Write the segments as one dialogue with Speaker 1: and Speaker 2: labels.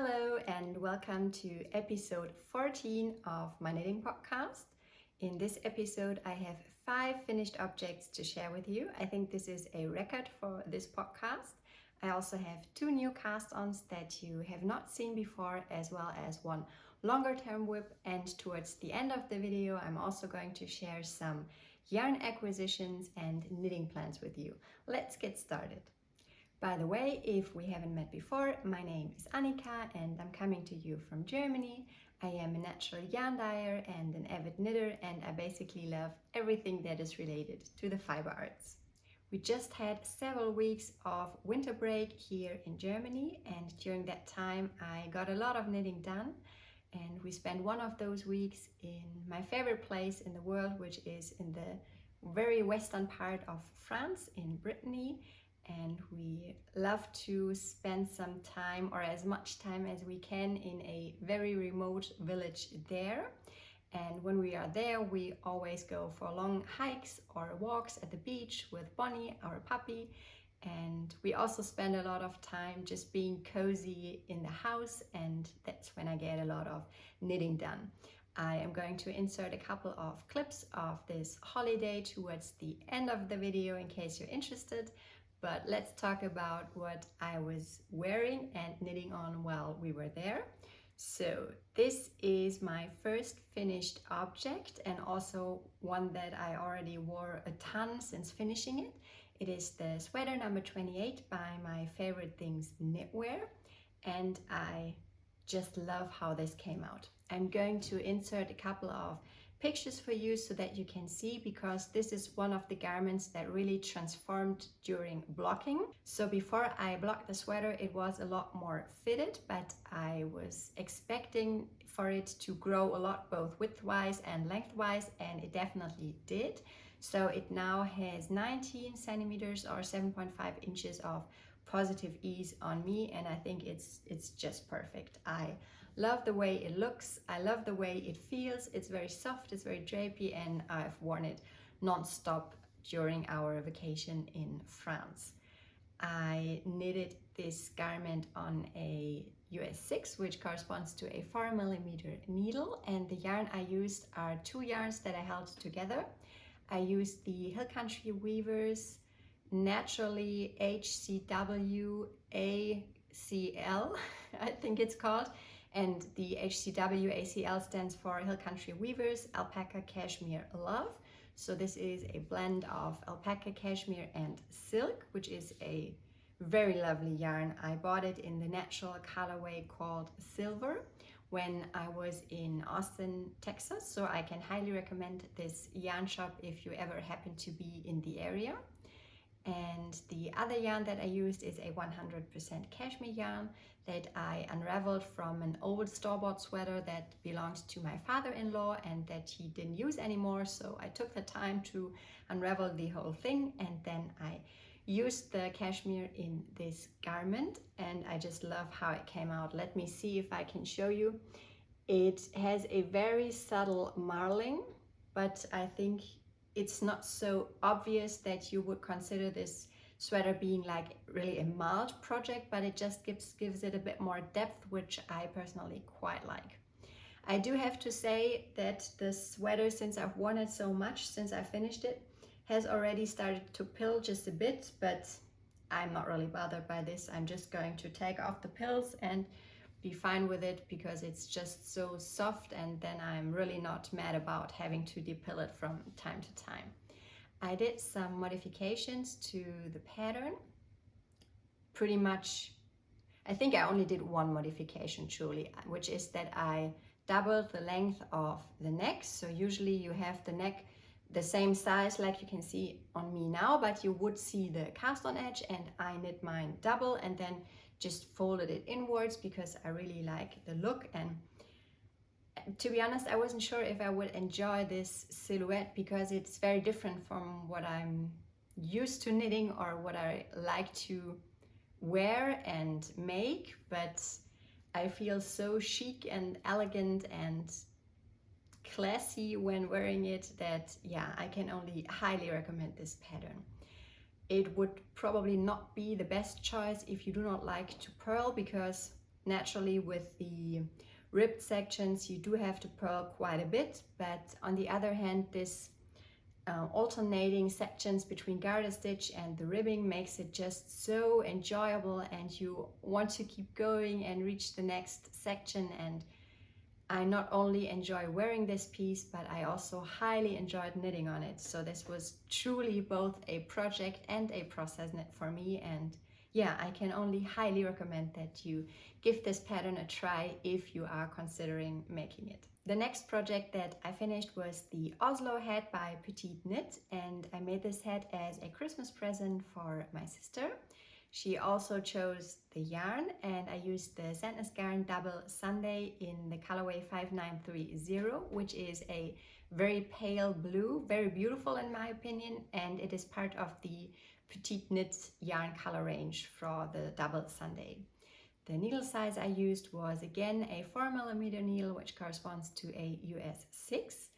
Speaker 1: Hello and welcome to episode 14 of my knitting podcast. In this episode, I have 5 finished objects to share with you. I think this is a record for this podcast. I also have 2 new cast-ons that you have not seen before, as well as 1 longer term whip. And towards the end of the video, I'm also going to share some yarn acquisitions and knitting plans with you. Let's get started. By the way, if we haven't met before, my name is Annika and I'm coming to you from Germany. I am a natural yarn dyer and an avid knitter, and I basically love everything that is related to the fiber arts. We just had several weeks of winter break here in Germany, and during that time I got a lot of knitting done, and we spent one of those weeks in my favorite place in the world, which is in the very western part of France, in Brittany. And we love to spend some time, or as much time as we can, in a very remote village there. And when we are there, we always go for long hikes or walks at the beach with Bonnie, our puppy. And we also spend a lot of time just being cozy in the house, and that's when I get a lot of knitting done. I am going to insert a couple of clips of this holiday towards the end of the video in case you're interested. But let's talk about what I was wearing and knitting on while we were there. So this is my first finished object, and also one that I already wore a ton since finishing it. It is the sweater number 28 by My Favorite Things Knitwear, and I just love how this came out. I'm going to insert a couple of pictures for you so that you can see, because this is one of the garments that really transformed during blocking. So before I blocked the sweater, it was a lot more fitted, but I was expecting for it to grow a lot, both widthwise and lengthwise, and it definitely did. So it now has 19 centimeters or 7.5 inches of positive ease on me, and I think it's just perfect. I love the way it looks, I love the way it feels. It's very soft, it's very drapey, and I've worn it non-stop during our vacation in France. I knitted this garment on a US 6, which corresponds to a 4mm needle, and the yarn I used are 2 yarns that I held together. I used the Hill Country Weavers Naturally HCW ACL, I think it's called. And the HCW ACL stands for Hill Country Weavers Alpaca Cashmere Love. So this is a blend of alpaca, cashmere and silk, which is a very lovely yarn. I bought it in the natural colorway called Silver when I was in Austin, Texas. So I can highly recommend this yarn shop if you ever happen to be in the area. And the other yarn that I used is a 100% cashmere yarn that I unraveled from an old store-bought sweater that belonged to my father-in-law and that he didn't use anymore. So I took the time to unravel the whole thing, and then I used the cashmere in this garment, and I just love how it came out. Let me see if I can show you. It has a very subtle marling, but I think it's not so obvious that you would consider this sweater being like really a mild project, but it just gives it a bit more depth, which I personally quite like. I do have to say that the sweater, since I've worn it so much since I finished it, has already started to pill just a bit, but I'm not really bothered by this. I'm just going to take off the pills and be fine with it, because it's just so soft, and then I'm really not mad about having to depill it from time to time. I did some modifications to the pattern. Pretty much, I think I only did one modification truly, which is that I doubled the length of the neck. So usually you have the neck the same size like you can see on me now, but you would see the cast on edge, and I knit mine double and then just folded it inwards because I really like the look. And to be honest, I wasn't sure if I would enjoy this silhouette, because it's very different from what I'm used to knitting or what I like to wear and make, but I feel so chic and elegant and classy when wearing it that, yeah, I can only highly recommend this pattern. It would probably not be the best choice if you do not like to purl, because Naturally, with the ribbed sections, you do have to purl quite a bit, but on the other hand, this alternating sections between garter stitch and the ribbing makes it just so enjoyable, and you want to keep going and reach the next section. And I not only enjoy wearing this piece, but I also highly enjoyed knitting on it. So this was truly both a project and a process knit for me. And yeah, I can only highly recommend that you give this pattern a try if you are considering making it. The next project that I finished was the Oslo Hat by Petite Knit, and I made this hat as a Christmas present for my sister. She also chose the yarn, and I used the Sandnes Garn Double Sunday in the colorway 5930, which is a very pale blue, very beautiful in my opinion, and it is part of the Petite Knit yarn color range for the Double Sunday. The needle size I used was again a 4mm needle, which corresponds to a US 6.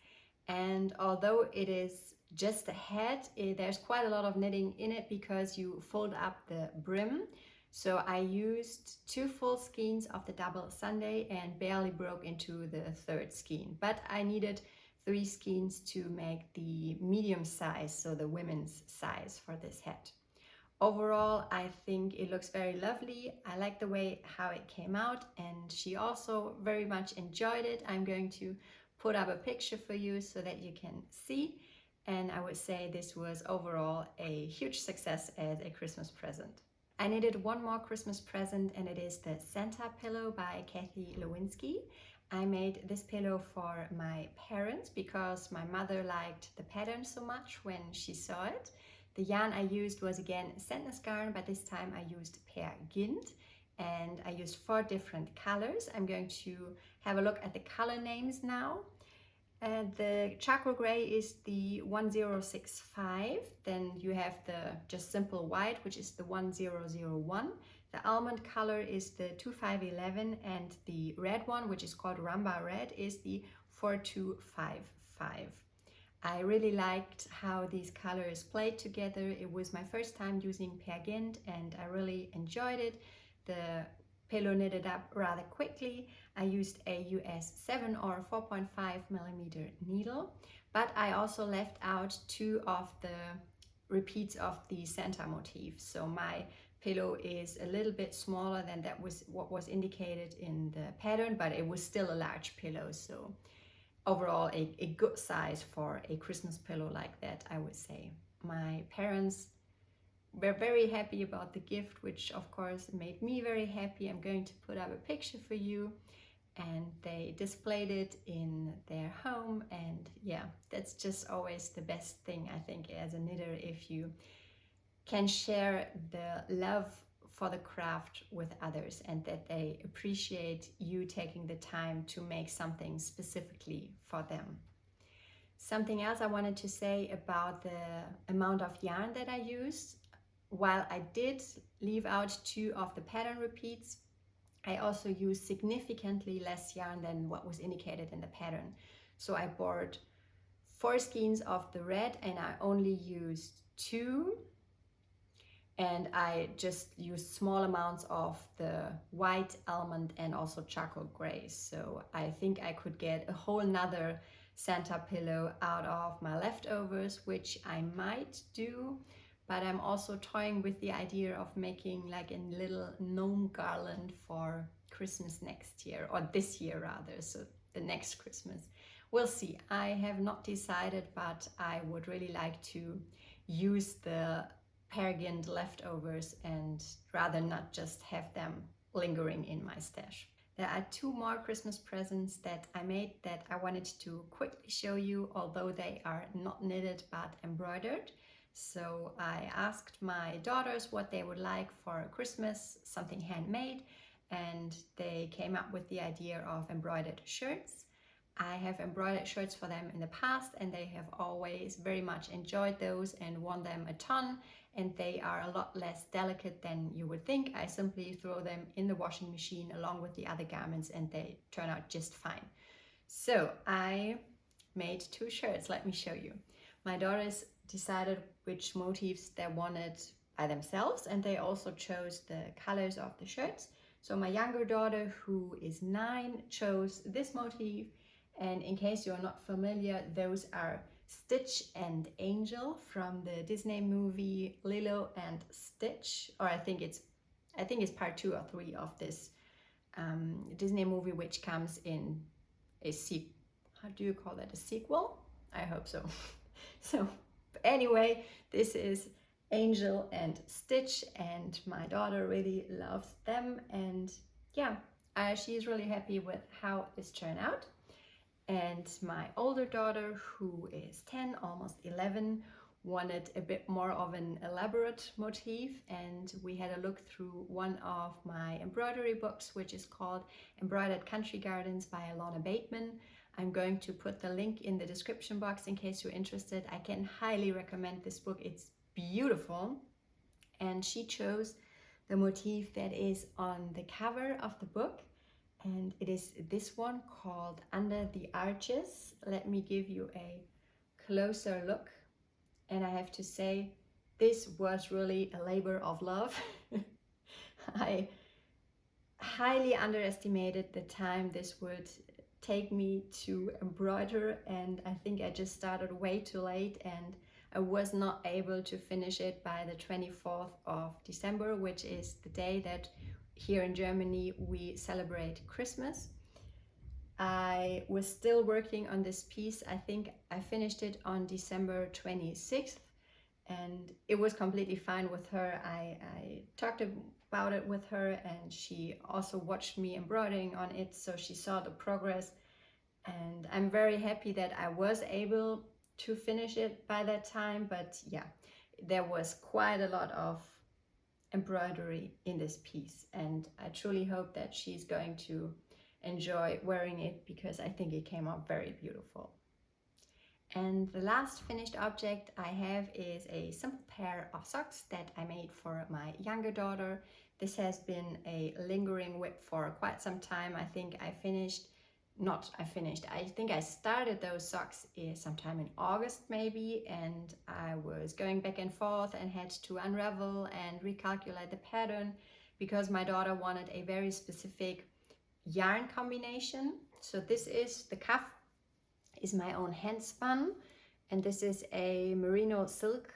Speaker 1: And although it is just a hat, there's quite a lot of knitting in it because you fold up the brim. So I used 2 full skeins of the Double Sunday and barely broke into the 3rd skein. But I needed 3 skeins to make the medium size, so the women's size for this hat. Overall, I think it looks very lovely. I like the way how it came out, and she also very much enjoyed it. I'm going to put up a picture for you so that you can see. And I would say this was overall a huge success as a Christmas present. I knitted one more Christmas present, and it is the Santa pillow by Kathy Lewinsky. I made this pillow for my parents because my mother liked the pattern so much when she saw it. The yarn I used was again Sandnes Garn, but this time I used Pear Gynt, and I used 4 different colors. I'm going to have a look at the color names now. The charcoal gray is the 1065, then you have the just simple white, which is the 1001. The almond color is the 2511, and the red one, which is called Ramba Red, is the 4255. I really liked how these colors played together. It was my first time using Pear Gynt, and I really enjoyed it. The pillow knitted up rather quickly. I used a US 7 or 4.5mm needle, but I also left out 2 of the repeats of the Santa motif. So my pillow is a little bit smaller than that was what was indicated in the pattern, but it was still a large pillow. So overall, a good size for a Christmas pillow like that, I would say. My parents were very happy about the gift, which of course made me very happy. I'm going to put up a picture for you, and they displayed it in their home. And yeah, that's just always the best thing, I think, as a knitter, if you can share the love for the craft with others, and that they appreciate you taking the time to make something specifically for them. Something else I wanted to say about the amount of yarn that I used. While I did leave out 2 of the pattern repeats, I also used significantly less yarn than what was indicated in the pattern. So I bought 4 skeins of the red, and I only used 2. And I just used small amounts of the white, almond, and also charcoal gray. So I think I could get a whole nother Santa pillow out of my leftovers, which I might do. But I'm also toying with the idea of making like a little gnome garland for Christmas next year, or this year rather, so the next Christmas. We'll see. I have not decided, but I would really like to use the Pear Gynt leftovers and rather not just have them lingering in my stash. There are 2 more Christmas presents that I made that I wanted to quickly show you, although they are not knitted but embroidered. So I asked my daughters what they would like for Christmas, something handmade, and they came up with the idea of embroidered shirts. I have embroidered shirts for them in the past, and they have always very much enjoyed those and worn them a ton, and they are a lot less delicate than you would think. I simply throw them in the washing machine along with the other garments, and they turn out just fine. So I made 2 shirts. Let me show you. My daughters decided which motifs they wanted by themselves, and they also chose the colors of the shirts. So my younger daughter, who is 9, chose this motif. And in case you're not familiar, those are Stitch and Angel from the Disney movie Lilo and Stitch, or I think it's part 2 or 3 of this Disney movie, which comes in a how do you call that, a sequel? I hope so. So anyway, this is Angel and Stitch, and my daughter really loves them, and yeah, she's really happy with how this turned out. And my older daughter, who is 10, almost 11, wanted a bit more of an elaborate motif, and we had a look through one of my embroidery books, which is called Embroidered Country Gardens by Alana Bateman. I'm going to put the link in the description box in case you're interested. I can highly recommend this book. It's beautiful. And she chose the motif that is on the cover of the book, and it is this one called Under the Arches. Let me give you a closer look. And I have to say, this was really a labor of love. I highly underestimated the time this would take me to embroider, and I think I just started way too late, and I was not able to finish it by the 24th of December, which is the day that here in Germany we celebrate Christmas. I was still working on this piece. I think I finished it on December 26th, and it was completely fine with her. I talked about it with her, and she also watched me embroidering on it, so she saw the progress, and I'm very happy that I was able to finish it by that time. But yeah, there was quite a lot of embroidery in this piece, and I truly hope that she's going to enjoy wearing it, because I think it came out very beautiful. And the last finished object I have is a simple pair of socks that I made for my younger daughter. This has been a lingering whip for quite some time. I think I started those socks sometime in August maybe, and I was going back and forth and had to unravel and recalculate the pattern because my daughter wanted a very specific yarn combination. So this is the cuff, is my own hand spun, and this is a merino silk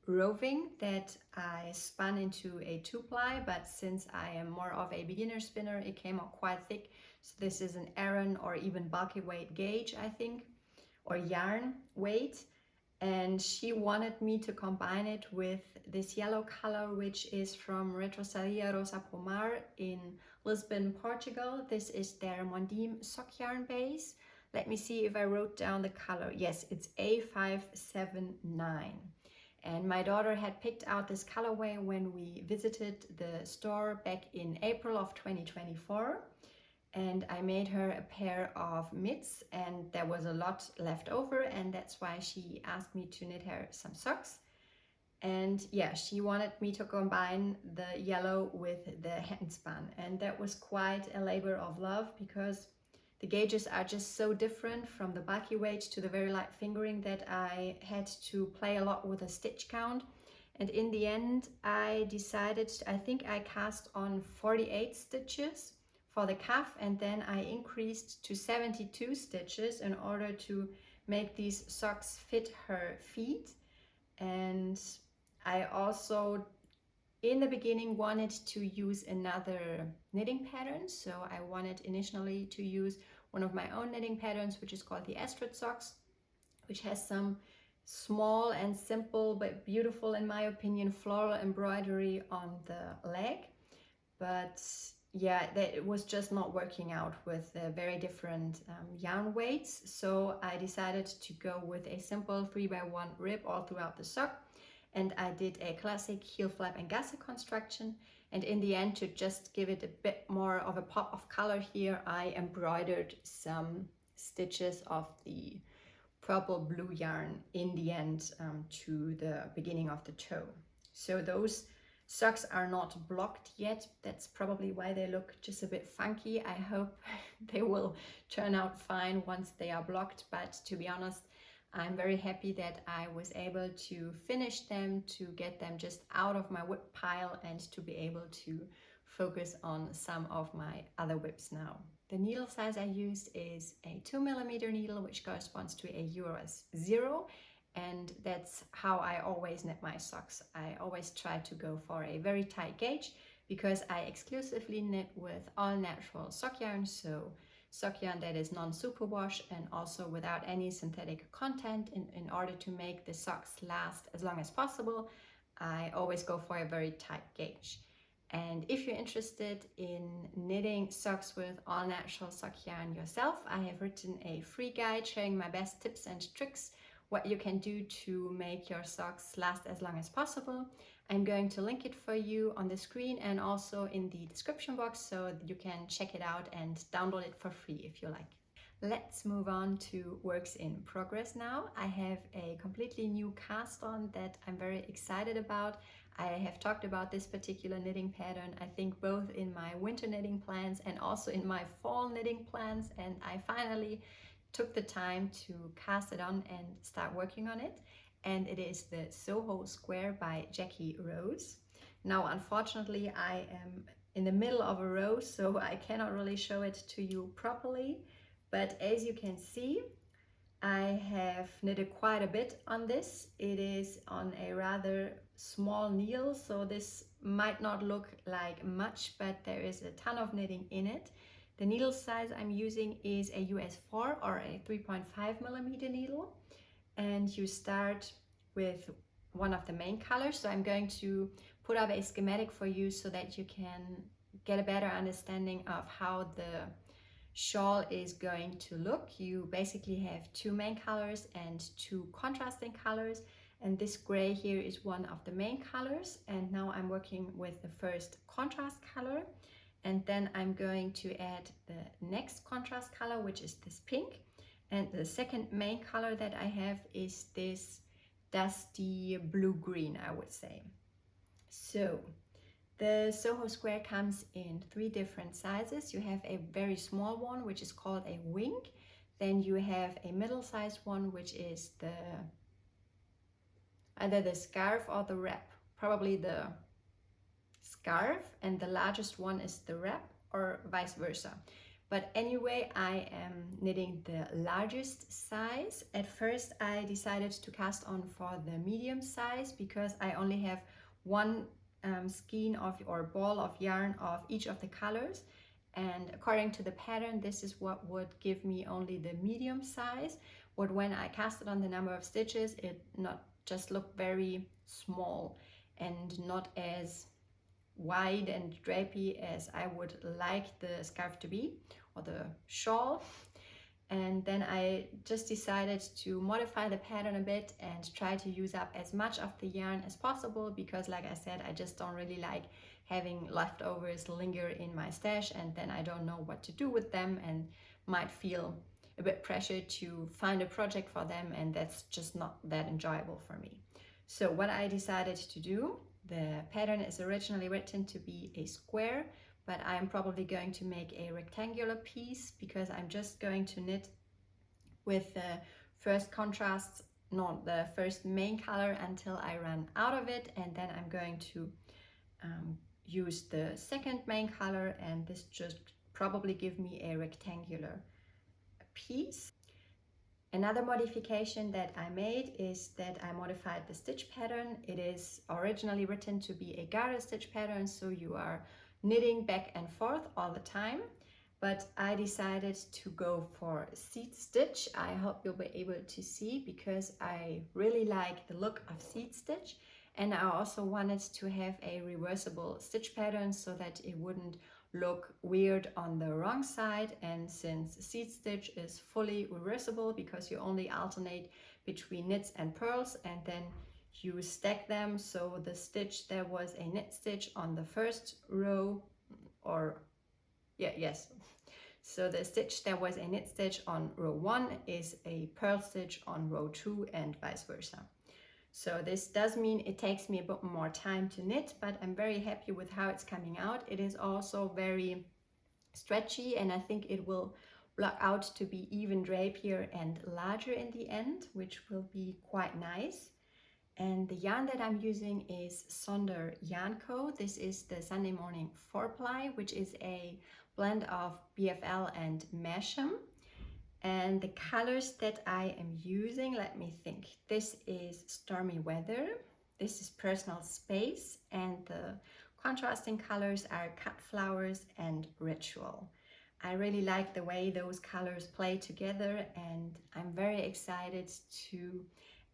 Speaker 1: roving that I spun into a 2-ply, but since I am more of a beginner spinner, it came out quite thick. So this is an Aran or even bulky weight gauge, I think, or yarn weight. And she wanted me to combine it with this yellow color, which is from Retrosalia Rosa Pomar in Lisbon, Portugal. This is their Mondim sock yarn base. Let me see if I wrote down the color. Yes, it's A579. And my daughter had picked out this colorway when we visited the store back in April of 2024. And I made her a pair of mitts, and there was a lot left over, and that's why she asked me to knit her some socks. And yeah, she wanted me to combine the yellow with the hand spun, and that was quite a labor of love because the gauges are just so different from the bulky weight to the very light fingering that I had to play a lot with a stitch count. And in the end, I decided, I think I cast on 48 stitches for the cuff, and then I increased to 72 stitches in order to make these socks fit her feet. And I also in the beginning wanted to use another knitting pattern, so I wanted initially to use one of my own knitting patterns, which is called the Astrid Socks, which has some small and simple but beautiful, in my opinion, floral embroidery on the leg. But yeah, it was just not working out with the very different yarn weights, so I decided to go with a simple 3x1 rib all throughout the sock, and I did a classic heel flap and gusset construction. And in the end, to just give it a bit more of a pop of color here, I embroidered some stitches of the purple blue yarn in the end to the beginning of the toe. So those socks are not blocked yet. That's probably why they look just a bit funky. I hope they will turn out fine once they are blocked, but to be honest, I'm very happy that I was able to finish them, to get them just out of my whip pile and to be able to focus on some of my other whips now. The needle size I used is a 2mm needle, which corresponds to a US 0, and that's how I always knit my socks. I always try to go for a very tight gauge because I exclusively knit with all natural sock yarn, so sock yarn that is non-superwash and also without any synthetic content. In order to make the socks last as long as possible, I always go for a very tight gauge. And if you're interested in knitting socks with all natural sock yarn yourself, I have written a free guide sharing my best tips and tricks, what you can do to make your socks last as long as possible. I'm going to link it for you on the screen and also in the description box, so you can check it out and download it for free if you like. Let's move on to works in progress now. I have a completely new cast on that I'm very excited about. I have talked about this particular knitting pattern, I think both in my winter knitting plans and also in my fall knitting plans, and I finally took the time to cast it on and start working on it. And it is the SoHo Square by Jackie Rose. Now, unfortunately, I am in the middle of a row, so I cannot really show it to you properly. But as you can see, I have knitted quite a bit on this. It is on a rather small needle, so this might not look like much, but there is a ton of knitting in it. The needle size I'm using is a US 4 or a 3.5mm needle, and you start with one of the main colors. So I'm going to put up a schematic for you so that you can get a better understanding of how the shawl is going to look. You basically have two main colors and two contrasting colors, and this gray here is one of the main colors. And now I'm working with the first contrast color, and then I'm going to add the next contrast color, which is this pink. And the second main color that I have is this dusty blue-green, I would say. So the SoHo Square comes in 3 different sizes. You have a very small one, which is called a wing. Then you have a middle-sized one, which is either the scarf or the wrap. Probably the scarf, and the largest one is the wrap, or vice versa. But anyway, I am knitting the largest size. At first I decided to cast on for the medium size because I only have one skein of or ball of yarn of each of the colors, and according to the pattern this is what would give me only the medium size. But when I casted on the number of stitches, it not just looked very small and not as wide and drapey as I would like the scarf to be, or the shawl. And then I just decided to modify the pattern a bit and try to use up as much of the yarn as possible, because like I said, I just don't really like having leftovers linger in my stash and then I don't know what to do with them and might feel a bit pressured to find a project for them, and that's just not that enjoyable for me. So what I decided to do, the pattern is originally written to be a square, but I'm probably going to make a rectangular piece because I'm just going to knit with the first contrast, not the first main color, until I run out of it, and then I'm going to use the second main color, and this just probably give me a rectangular piece. Another modification that I made is that I modified the stitch pattern. It is originally written to be a garter stitch pattern, so you are knitting back and forth all the time, but I decided to go for seed stitch. I hope you'll be able to see because I really like the look of seed stitch, and I also wanted to have a reversible stitch pattern so that it wouldn't look weird on the wrong side. And since seed stitch is fully reversible because you only alternate between knits and purls and then you stack them, so the stitch there was a knit stitch on the first row, or so the stitch there was a knit stitch on row 1 is a purl stitch on row 2 and vice versa. So this does mean it takes me a bit more time to knit, but I'm very happy with how it's coming out. It is also very stretchy, and I think it will block out to be even drapier and larger in the end, which will be quite nice. And the yarn that I'm using is Sonder Yarn Co. This is the Sunday Morning 4-ply, which is a blend of BFL and Mesham. And the colors that I am using, let me think. This is Stormy Weather, this is Personal Space, and the contrasting colors are Cut Flowers and Ritual. I really like the way those colors play together, and I'm very excited to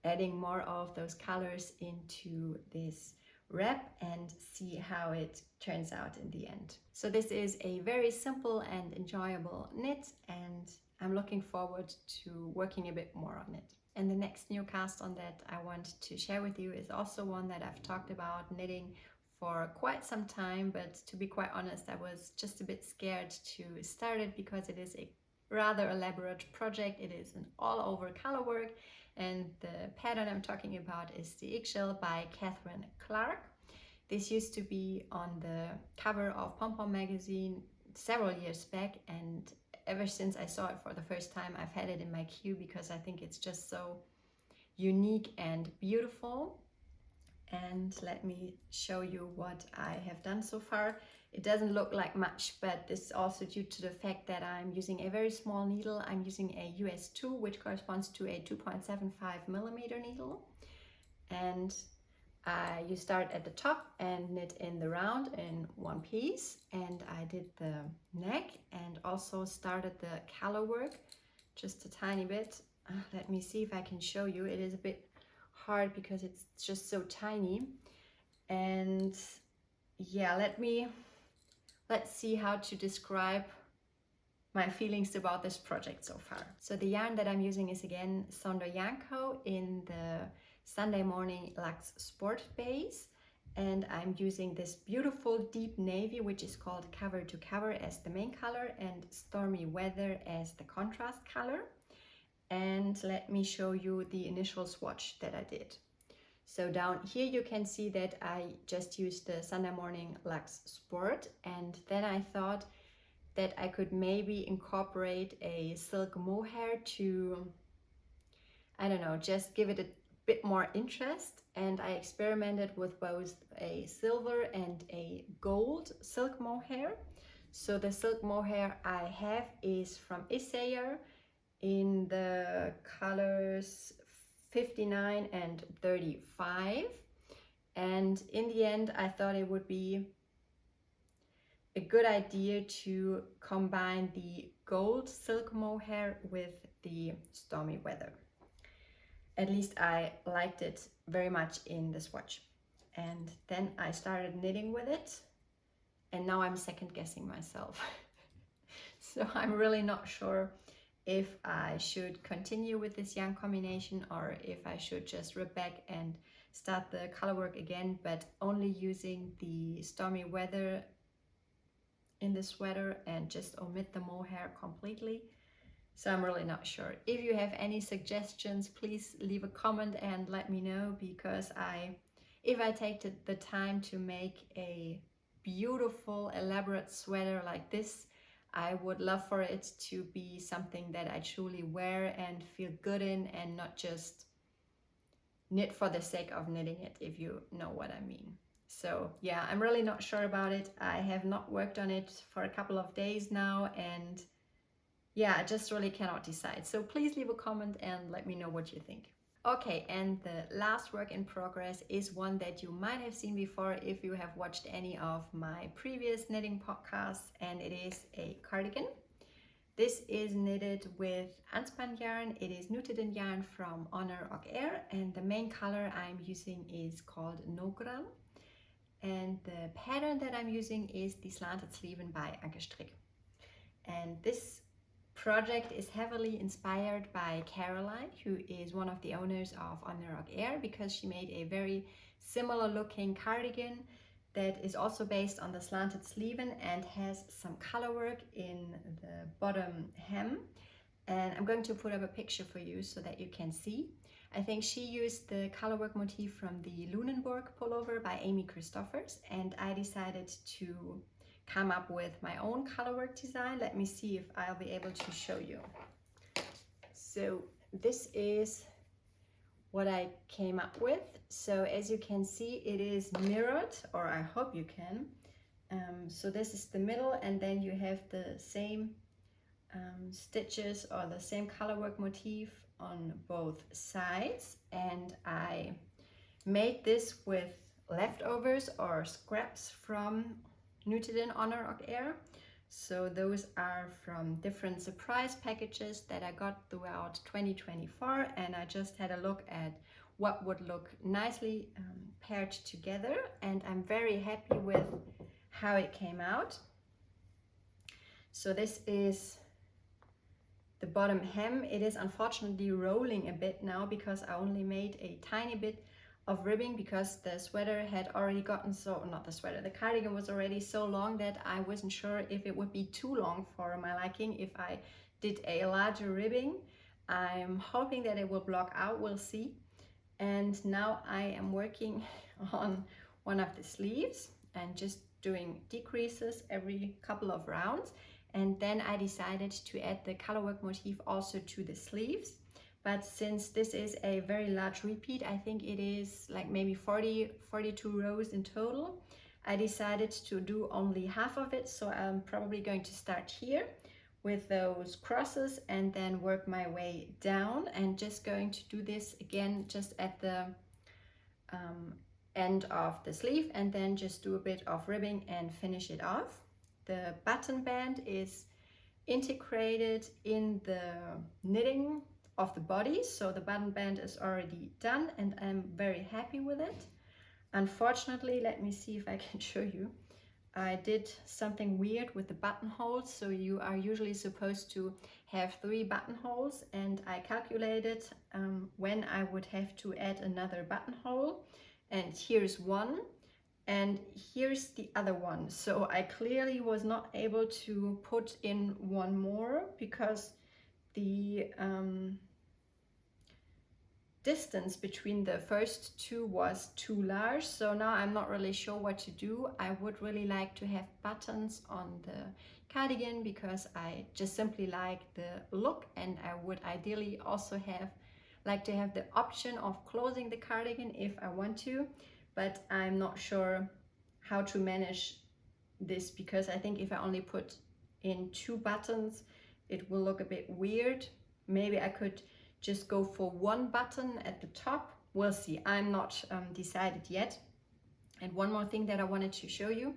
Speaker 1: adding more of those colors into this wrap and see how it turns out in the end. So this is a very simple and enjoyable knit, and I'm looking forward to working a bit more on it. And the next new cast on that I want to share with you is also one that I've talked about knitting for quite some time, but to be quite honest, I was just a bit scared to start it because it is a rather elaborate project. It is an all-over color work, and the pattern I'm talking about is the Ixchel by Catherine Clark. This used to be on the cover of Pom Pom magazine several years back, and ever since I saw it for the first time, I've had it in my queue because I think it's just so unique and beautiful. And let me show you what I have done so far. It doesn't look like much, but this is also due to the fact that I'm using a very small needle. I'm using a US 2, which corresponds to a 2.75 millimeter needle. And you start at the top and knit in the round in one piece. And I did the neck and also started the collar work just a tiny bit. Let me see if I can show you. It is a bit hard because it's just so tiny. And yeah, let's see how to describe my feelings about this project so far. So the yarn that I'm using is again Sonder Yarn Co. in the Sunday Morning Luxe Sport base, and I'm using this beautiful deep navy, which is called Cover to Cover, as the main color, and Stormy Weather as the contrast color. And let me show you the initial swatch that I did. So down here you can see that I just used the Sunday Morning Luxe Sport, and then I thought that I could maybe incorporate a silk mohair to, I don't know, just give it a bit more interest. And I experimented with both a silver and a gold silk mohair. So the silk mohair I have is from Scheer in the colors 59 and 35. And in the end, I thought it would be a good idea to combine the gold silk mohair with the Stormy Weather. At least I liked it very much in the swatch. And then I started knitting with it, and now I'm second guessing myself. So I'm really not sure if I should continue with this yarn combination or if I should just rip back and start the color work again, but only using the Stormy Weather in the sweater and just omit the mohair completely. So I'm really not sure. If you have any suggestions, please leave a comment and let me know, because if I take the time to make a beautiful elaborate sweater like this, I would love for it to be something that I truly wear and feel good in, and not just knit for the sake of knitting it, if you know what I mean. So yeah, I'm really not sure about it. I have not worked on it for a couple of days now, and yeah, I just really cannot decide. So please leave a comment and let me know what you think. Okay, and the last work in progress is one that you might have seen before if you have watched any of my previous knitting podcasts, and it is a cardigan. This is knitted with unspun yarn. It is knitted in yarn from Honor og Air, and the main color I'm using is called Nogran. And the pattern that I'm using is the Slanted Sleeven by Annika. And this project is heavily inspired by Caroline, who is one of the owners of Honor og Air, because she made a very similar looking cardigan that is also based on the Slanted Sleeven and has some color work in the bottom hem. And I'm going to put up a picture for you so that you can see. I think she used the colorwork motif from the Lunenburg pullover by Amy Christoffers, and I decided to come up with my own colorwork design. Let me see if I'll be able to show you. So this is what I came up with. So as you can see, it is mirrored, or I hope you can. So this is the middle, and then you have the same stitches or the same color work motif on both sides. And I made this with leftovers or scraps from Nutiden Honor og Air. So those are from different surprise packages that I got throughout 2024, and I just had a look at what would look nicely paired together, and I'm very happy with how it came out. So this is the bottom hem. It is unfortunately rolling a bit now because I only made a tiny bit of ribbing because the sweater had already gotten so, not the sweater, the cardigan was already so long that I wasn't sure if it would be too long for my liking if I did a larger ribbing. I'm hoping that it will block out, we'll see. And now I am working on one of the sleeves and just doing decreases every couple of rounds. And then I decided to add the colorwork motif also to the sleeves. But since this is a very large repeat, I think it is like maybe 42 rows in total, I decided to do only half of it. So I'm probably going to start here with those crosses and then work my way down, and just going to do this again just at the end of the sleeve, and then just do a bit of ribbing and finish it off. The button band is integrated in the knitting of the body, so the button band is already done and I'm very happy with it. Unfortunately, let me see if I can show you, I did something weird with the buttonholes. So you are usually supposed to have 3 buttonholes, and I calculated when I would have to add another buttonhole, and here's one and here's the other one. So I clearly was not able to put in one more because the distance between the first two was too large. So now I'm not really sure what to do. I would really like to have buttons on the cardigan because I just simply like the look, and I would ideally also like to have the option of closing the cardigan if I want to, but I'm not sure how to manage this because I think if I only put in 2 buttons it will look a bit weird. Maybe I could just go for 1 button at the top. We'll see. I'm not decided yet. And one more thing that I wanted to show you,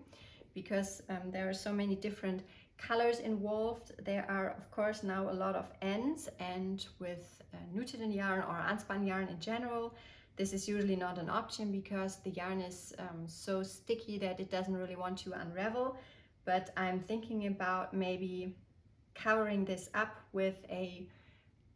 Speaker 1: because there are so many different colors involved. There are of course now a lot of ends, and with Nutiden yarn or Anspan yarn in general, this is usually not an option because the yarn is so sticky that it doesn't really want to unravel. But I'm thinking about maybe covering this up with a,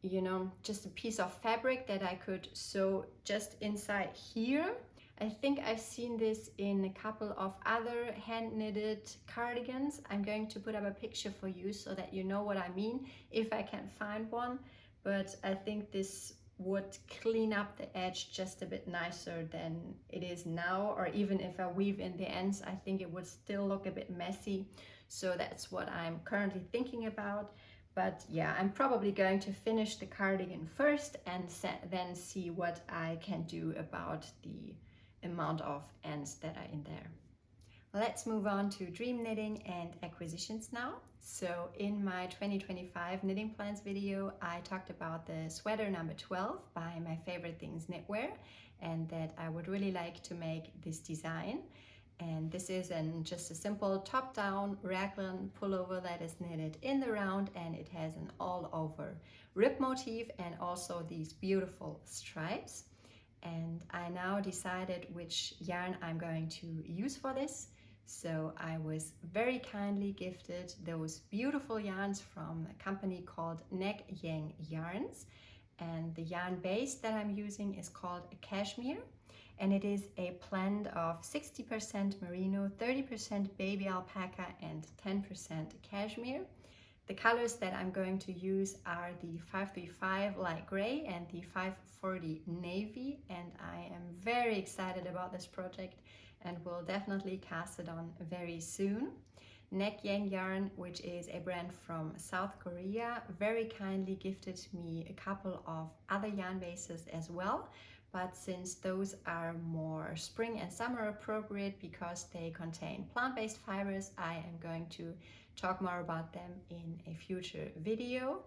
Speaker 1: you know, just a piece of fabric that I could sew just inside here. I think I've seen this in a couple of other hand knitted cardigans. I'm going to put up a picture for you so that you know what I mean if I can find one. But I think this would clean up the edge just a bit nicer than it is now, or even if I weave in the ends, I think it would still look a bit messy. So that's what I'm currently thinking about. But yeah, I'm probably going to finish the cardigan first and then see what I can do about the amount of ends that are in there. Let's move on to dream knitting and acquisitions now. So in my 2025 knitting plans video, I talked about the sweater number 12 by My Favorite Things Knitwear, and that I would really like to make this design. And this is just a simple top-down raglan pullover that is knitted in the round, and it has an all-over rib motif and also these beautiful stripes. And I now decided which yarn I'm going to use for this. So I was very kindly gifted those beautiful yarns from a company called Neck Yang Yarns. And the yarn base that I'm using is called Cashmere. And it is a blend of 60% merino, 30% baby alpaca, and 10% cashmere. The colors that I'm going to use are the 535 light gray and the 540 navy, and I am very excited about this project and will definitely cast it on very soon. Neck Yang Yarn, which is a brand from South Korea, very kindly gifted me a couple of other yarn bases as well. But since those are more spring and summer appropriate because they contain plant-based fibers, I am going to talk more about them in a future video.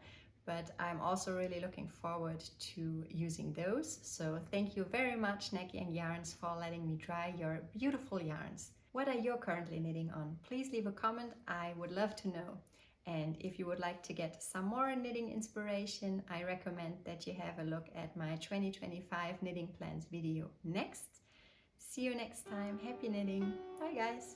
Speaker 1: But I'm also really looking forward to using those. So thank you very much, Neck Yang Yarns, for letting me try your beautiful yarns. What are you currently knitting on? Please leave a comment, I would love to know. And if you would like to get some more knitting inspiration, I recommend that you have a look at my 2025 knitting plans video next. See you next time. Happy knitting. Bye guys.